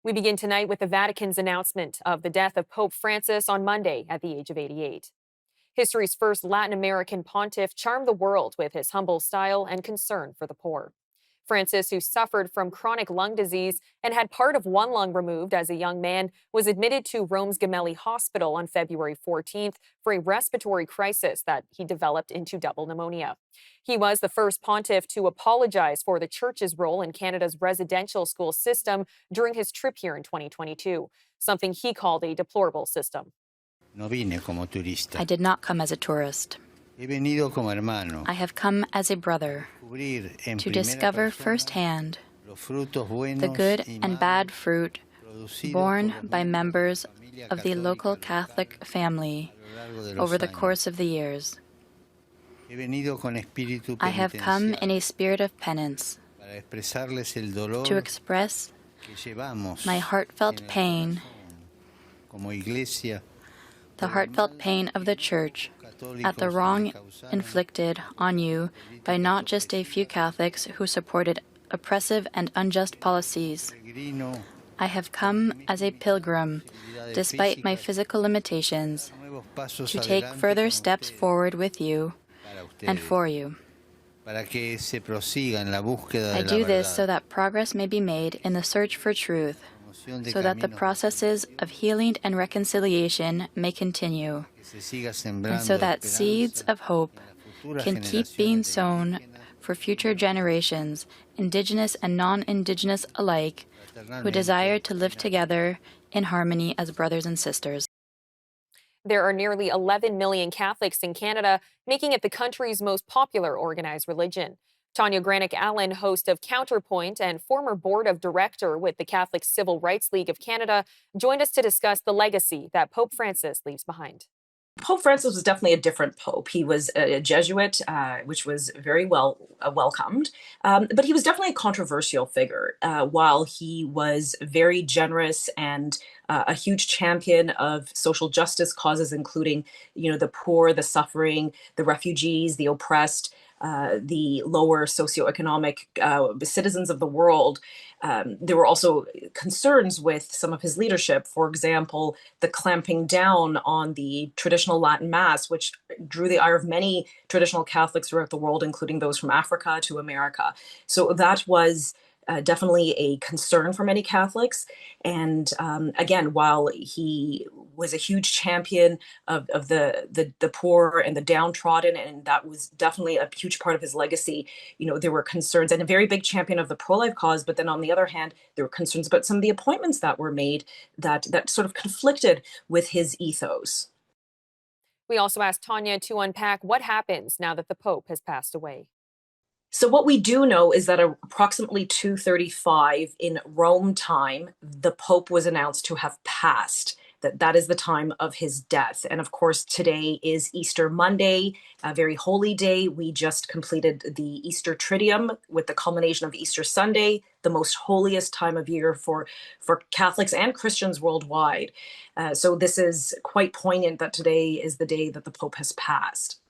We begin tonight with the Vatican's announcement of the death of Pope Francis on Monday at the age of 88. History's first Latin American pontiff charmed the world with his humble style and concern for the poor. Francis, who suffered from chronic lung disease and had part of one lung removed as a young man, was admitted to Rome's Gemelli Hospital on February 14th for a respiratory crisis that he developed into double pneumonia. He was the first pontiff to apologize for the church's role in Canada's residential school system during his trip here in 2022, something he called a deplorable system. I did not come as a tourist. I have come as a brother to discover firsthand the good and bad fruit borne by members of the local Catholic family over the course of the years. I have come in a spirit of penance to express my heartfelt pain, the heartfelt pain of the Church at the wrong inflicted on you by not just a few Catholics who supported oppressive and unjust policies. I have come as a pilgrim, despite my physical limitations, to take further steps forward with you and for you. I do this so that progress may be made in the search for truth, so that the processes of healing and reconciliation may continue, and so that seeds of hope can keep being sown for future generations, Indigenous and non-Indigenous alike, who desire to live together in harmony as brothers and sisters. There are nearly 11 million Catholics in Canada, making it the country's most popular organized religion. Tanya, Granic-Allen, host of Counterpoint and former board of director with the Catholic Civil Rights League of Canada, joined us to discuss the legacy that Pope Francis leaves behind. Pope Francis was definitely a different pope. He was a Jesuit, which was very well welcomed, but he was definitely a controversial figure. While he was very generous and a huge champion of social justice causes, including, the poor, the suffering, the refugees, the oppressed, the lower socioeconomic citizens of the world. There were also concerns with some of his leadership. For example, the clamping down on the traditional Latin Mass, which drew the ire of many traditional Catholics throughout the world, including those from Africa to America. So that was definitely a concern for many Catholics. And again, while he was a huge champion of the poor and the downtrodden, and that was definitely a huge part of his legacy, there were concerns, and a very big champion of the pro-life cause. But then on the other hand, there were concerns about some of the appointments that were made that sort of conflicted with his ethos. We also asked Tanya to unpack what happens now that the Pope has passed away. So what we do know is that approximately 2:35 in Rome time, the Pope was announced to have passed. That is the time of his death. And of course, today is Easter Monday, a very holy day. We just completed the Easter Triduum with the culmination of Easter Sunday, the most holiest time of year for Catholics and Christians worldwide. So this is quite poignant that today is the day that the Pope has passed.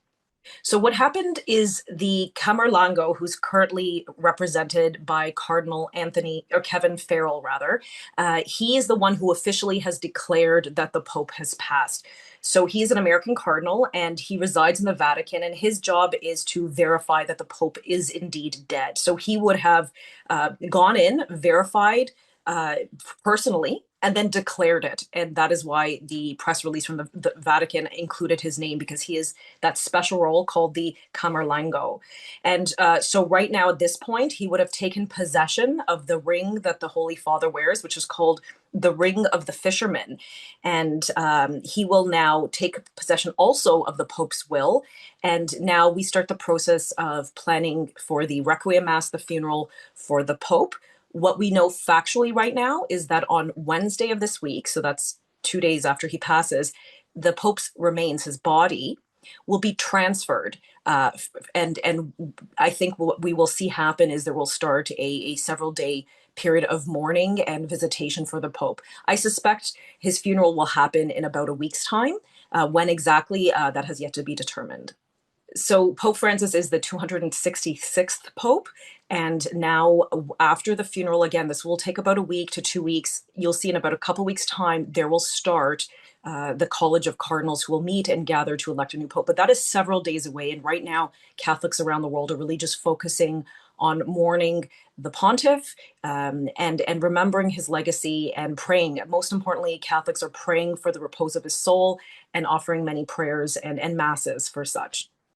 So what happened is the Camerlengo, who's currently represented by Cardinal Kevin Farrell, rather, he is the one who officially has declared that the Pope has passed. So he's an American cardinal and he resides in the Vatican, and his job is to verify that the Pope is indeed dead. So he would have gone in, verified personally, and then declared it. And that is why the press release from the Vatican included his name, because he is that special role called the Camerlengo. And so right now at this point, he would have taken possession of the ring that the Holy Father wears, which is called the Ring of the Fisherman. And he will now take possession also of the Pope's will. And now we start the process of planning for the Requiem Mass, the funeral for the Pope. What we know factually right now is that on Wednesday of this week, so that's 2 days after he passes, the Pope's remains, his body, will be transferred. And I think what we will see happen is there will start a several-day period of mourning and visitation for the Pope. I suspect his funeral will happen in about a week's time. When exactly, that has yet to be determined. So Pope Francis is the 266th Pope. And now, after the funeral, again, this will take about a week to 2 weeks. You'll see in about a couple weeks' time, there will start the College of Cardinals who will meet and gather to elect a new Pope. But that is several days away. And right now, Catholics around the world are really just focusing on mourning the pontiff, and remembering his legacy and praying. Most importantly, Catholics are praying for the repose of his soul and offering many prayers and masses for such.